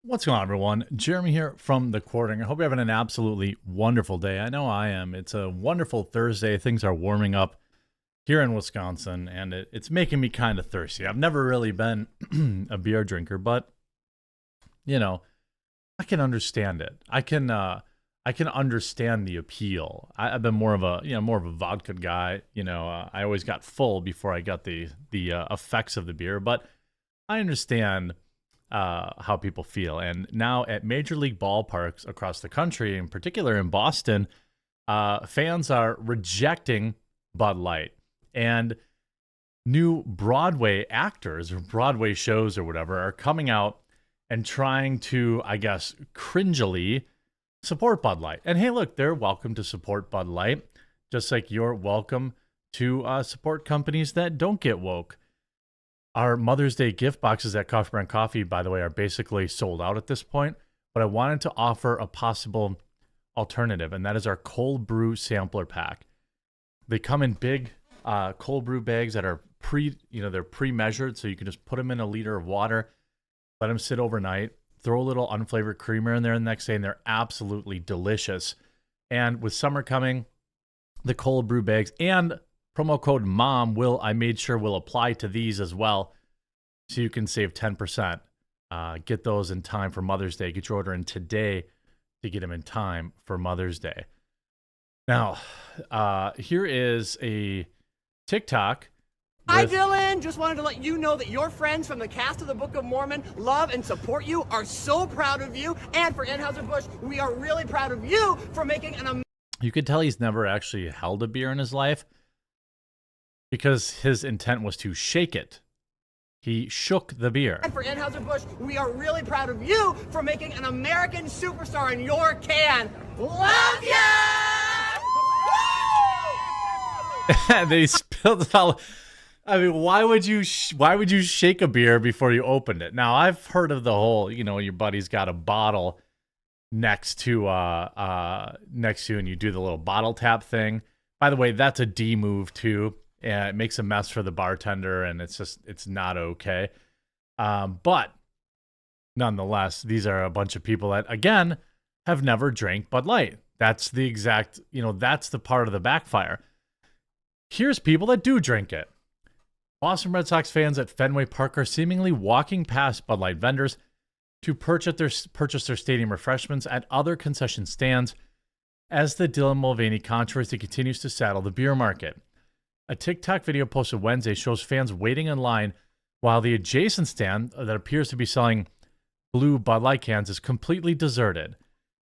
What's going on, everyone? Jeremy here from the Quartering. I hope you're having an absolutely wonderful day. I know I am. It's a wonderful Thursday. Things are warming up here in Wisconsin, and it's making me kind of thirsty. I've never really been a beer drinker, but I can understand it. I can understand the appeal. I've been more of a vodka guy. I always got full before I got the effects of the beer, but I understand how people feel. And now at major league ballparks across the country, in particular in Boston, fans are rejecting Bud Light. And new Broadway actors or Broadway shows or whatever are coming out and trying to, I guess, cringily support Bud Light. And hey, look, they're welcome to support Bud Light, just like you're welcome to support companies that don't get woke. Our Mother's Day gift boxes at Coffee Brand Coffee, by the way, are basically sold out at this point. But I wanted to offer a possible alternative, and that is our cold brew sampler pack. They come in big cold brew bags that are they're pre-measured, so you can just put them in a liter of water, let them sit overnight, throw a little unflavored creamer in there the next day, and they're absolutely delicious. And with summer coming, the cold brew bags and promo code MOM I made sure will apply to these as well, so you can save 10%. Get those in time for Mother's Day. Get your order in today to get them in time for Mother's Day. Now, here is a TikTok. Hi, Dylan. Just wanted to let you know that your friends from the cast of the Book of Mormon love and support you, are so proud of you. And for Anheuser-Busch, we are really proud of you for making an You could tell he's never actually held a beer in his life, because his intent was to shake it. He shook the beer. And for Anheuser-Busch, we are really proud of you for making an American superstar in your can. Love ya! They spilled it all. I mean, why would you shake a beer before you opened it? Now, I've heard of the whole, your buddy's got a bottle next to and you do the little bottle tap thing. By the way, that's a D move too. And it makes a mess for the bartender, and it's not okay. But nonetheless, these are a bunch of people that, again, have never drank Bud Light. That's the exact, that's the part of the backfire. Here's people that do drink it. Boston Red Sox fans at Fenway Park are seemingly walking past Bud Light vendors to purchase their stadium refreshments at other concession stands as the Dylan Mulvaney controversy continues to saddle the beer market. A TikTok video posted Wednesday shows fans waiting in line while the adjacent stand that appears to be selling blue Bud Light cans is completely deserted.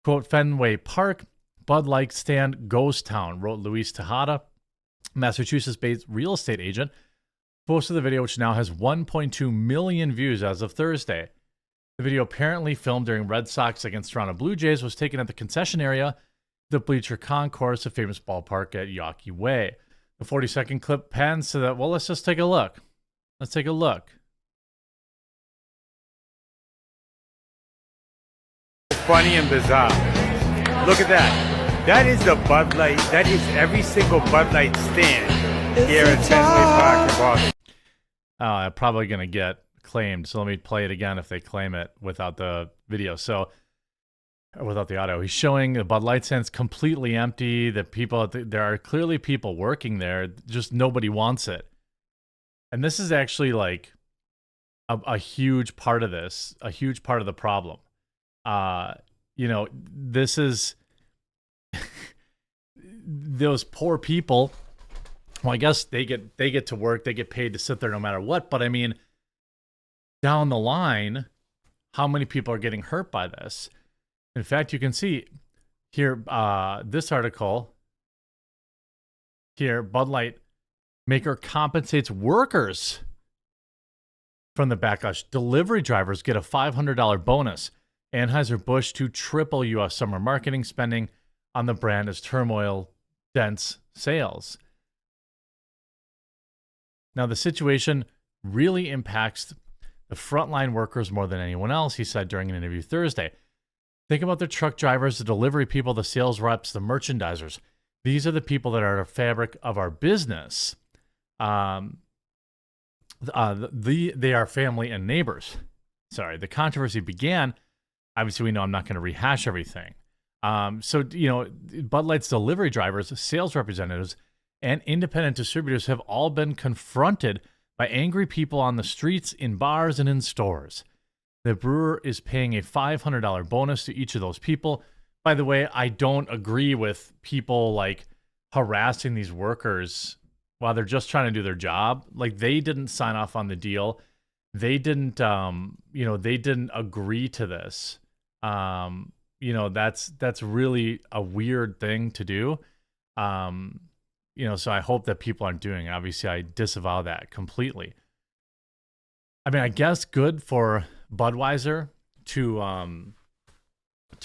Quote, Fenway Park, Bud Light stand ghost town, wrote Luis Tejada, Massachusetts-based real estate agent, posted the video, which now has 1.2 million views as of Thursday. The video, apparently filmed during Red Sox against Toronto Blue Jays, was taken at the concession area, the Bleacher Concourse, a famous ballpark at Yawkey Way. The 40-second clip pans to that. Well, let's just take a look. Let's take a look. Funny and bizarre. Look at that. That is the Bud Light. That is every single Bud Light stand here at Fenway Park in Boston. I'm probably going to get claimed. So let me play it again if they claim it without the video. Without the audio. He's showing the Bud Light stands completely empty. There are clearly people working there. Just nobody wants it. And this is actually like a huge part of this, a huge part of the problem. This is those poor people. Well, I guess they get to work. They get paid to sit there no matter what. But I mean, down the line, how many people are getting hurt by this? In fact, you can see here, this article here, Bud Light maker compensates workers from the backlash. Delivery drivers get a $500 bonus. Anheuser-Busch to triple U.S. summer marketing spending on the brand as turmoil dents sales. Now, the situation really impacts the frontline workers more than anyone else, he said during an interview Thursday. Think about the truck drivers, the delivery people, the sales reps, the merchandisers. These are the people that are the fabric of our business. They are family and neighbors. The controversy began Obviously, we know I'm not going to rehash everything. So, Bud Light's delivery drivers, sales representatives, and independent distributors have all been confronted by angry people on the streets, in bars, and in stores. The brewer is paying a $500 bonus to each of those people. By the way, I don't agree with people like harassing these workers while they're just trying to do their job. Like, they didn't sign off on the deal. They didn't, they didn't agree to this. That's really a weird thing to do. So I hope that people aren't doing it. Obviously, I disavow that completely. I mean, I guess good for Budweiser to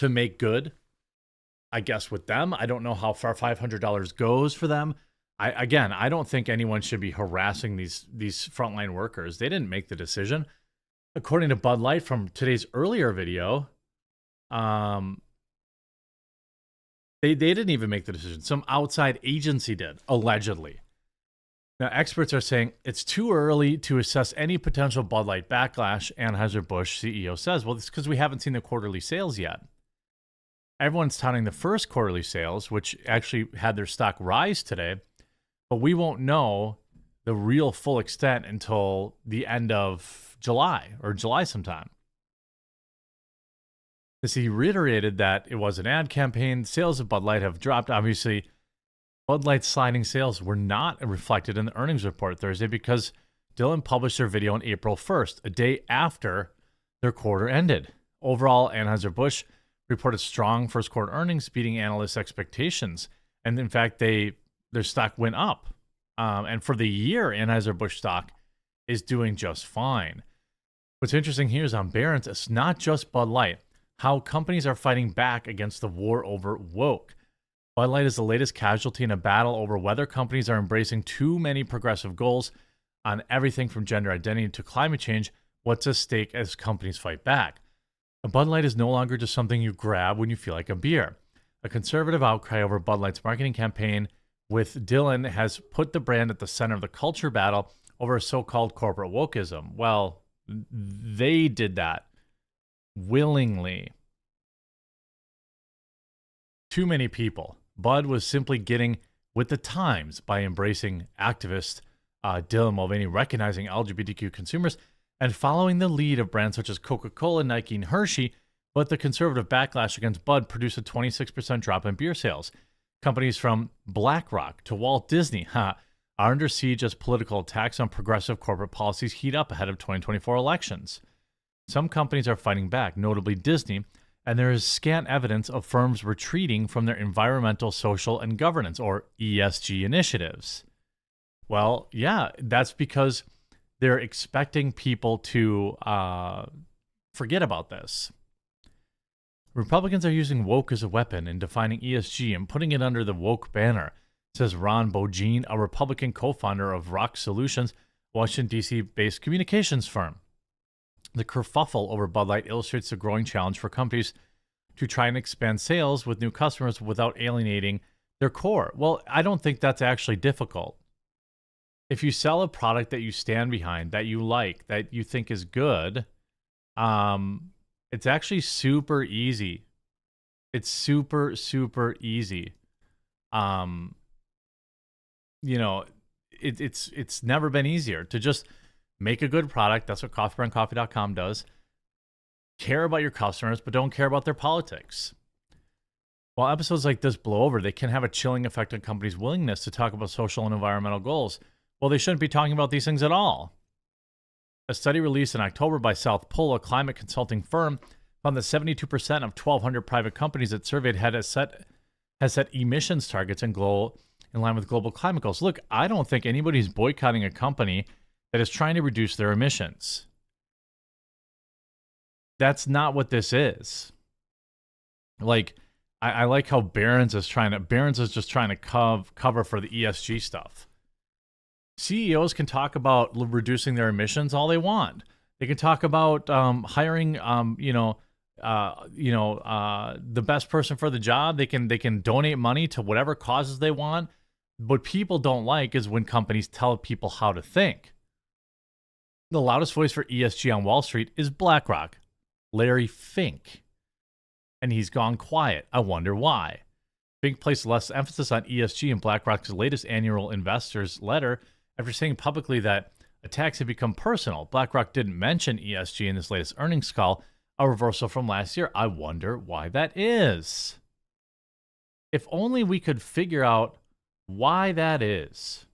make good. I guess with them, I don't know how far $500 goes for them. I don't think anyone should be harassing these frontline workers. They didn't make the decision. According to Bud Light from today's earlier video, they didn't even make the decision. Some outside agency did, allegedly. Now, experts are saying it's too early to assess any potential Bud Light backlash, Anheuser-Busch CEO says. Well, it's because we haven't seen the quarterly sales yet. Everyone's touting the first quarterly sales, which actually had their stock rise today, but we won't know the real full extent until the end of July or July sometime. As he reiterated that it was an ad campaign, sales of Bud Light have dropped. Obviously, Bud Light's sliding sales were not reflected in the earnings report Thursday because Dylan published their video on April 1st, a day after their quarter ended. Overall, Anheuser-Busch reported strong first quarter earnings, beating analysts' expectations. And in fact, their stock went up. And for the year, Anheuser-Busch stock is doing just fine. What's interesting here is on Barron's, it's not just Bud Light. How companies are fighting back against the war over woke. Bud Light is the latest casualty in a battle over whether companies are embracing too many progressive goals on everything from gender identity to climate change. What's at stake as companies fight back? A Bud Light is no longer just something you grab when you feel like a beer. A conservative outcry over Bud Light's marketing campaign with Dylan has put the brand at the center of the culture battle over a so-called corporate wokeism. Well, they did that willingly. Too many people. Bud was simply getting with the times by embracing activist Dylan Mulvaney, recognizing LGBTQ consumers, and following the lead of brands such as Coca-Cola, Nike, and Hershey. But the conservative backlash against Bud produced a 26% drop in beer sales. Companies from BlackRock to Walt Disney are under siege as political attacks on progressive corporate policies heat up ahead of 2024 elections. Some companies are fighting back, notably Disney, and there is scant evidence of firms retreating from their environmental, social, and governance, or ESG initiatives. Well, yeah, that's because they're expecting people to forget about this. Republicans are using woke as a weapon in defining ESG and putting it under the woke banner, says Ron Bogine, a Republican co-founder of Rock Solutions, Washington, D.C.-based communications firm. The kerfuffle over Bud Light illustrates the growing challenge for companies to try and expand sales with new customers without alienating their core. Well, I don't think that's actually difficult. If you sell a product that you stand behind, that you like, that you think is good, it's actually super easy. It's super, super easy. It's never been easier to just make a good product. That's what coffeebrandcoffee.com does. Care about your customers, but don't care about their politics. While episodes like this blow over, they can have a chilling effect on companies' willingness to talk about social and environmental goals. Well, they shouldn't be talking about these things at all. A study released in October by South Pole, a climate consulting firm, found that 72% of 1,200 private companies it surveyed has set emissions targets in line with global climate goals. Look, I don't think anybody's boycotting a company that is trying to reduce their emissions. That's not what this is. Like, I like how Barron's is just trying to cover for the ESG stuff. CEOs can talk about reducing their emissions all they want. They can talk about hiring, the best person for the job. They can donate money to whatever causes they want. What people don't like is when companies tell people how to think. The loudest voice for ESG on Wall Street is BlackRock. Larry Fink, and he's gone quiet. I wonder why. Fink placed less emphasis on ESG in BlackRock's latest annual investors letter after saying publicly that attacks had become personal. BlackRock didn't mention ESG in this latest earnings call, a reversal from last year. I wonder why that is. If only we could figure out why that is.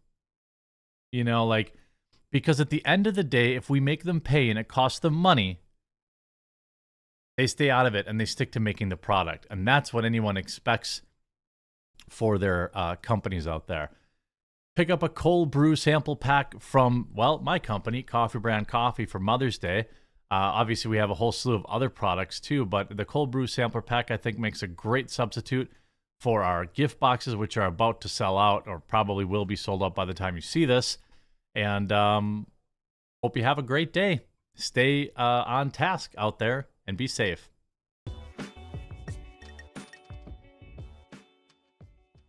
You know, like, because at the end of the day, if we make them pay and it costs them money, they stay out of it and they stick to making the product. And that's what anyone expects for their companies out there. Pick up a cold brew sample pack from, well, my company, Coffee Brand Coffee, for Mother's Day. Obviously, we have a whole slew of other products too, but the cold brew sampler pack, I think, makes a great substitute for our gift boxes, which are about to sell out or probably will be sold out by the time you see this. And hope you have a great day. Stay on task out there and be safe.